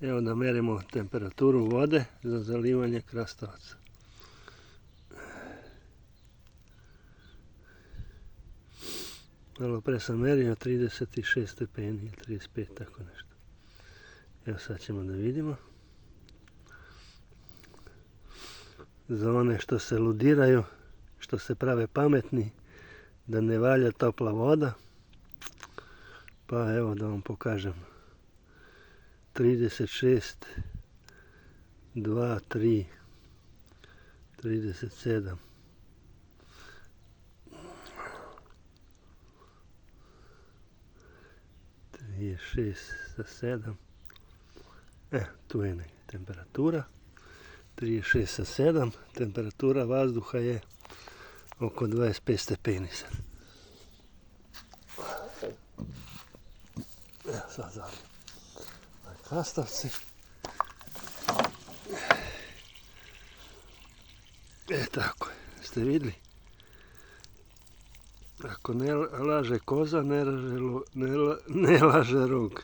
Evo da merimo temperaturu vode za zalivanje krastavaca. Malo pre sam merio 36 stepeni, 35, tako nešto. Evo sad ćemo da vidimo. Za one što se ludiraju, što se prave pametni, da ne valja topla voda, pa evo da vam pokažem. 36, 2, 3, 37. Je 6 sa 7. Tu je temperatura. 36 sa 7. Temperatura vazduha je oko 25 stepeni sad. Evo sad zalim krastavci. Tako je. Ste vidjeli? Ako ne laže koza, ne laže rog.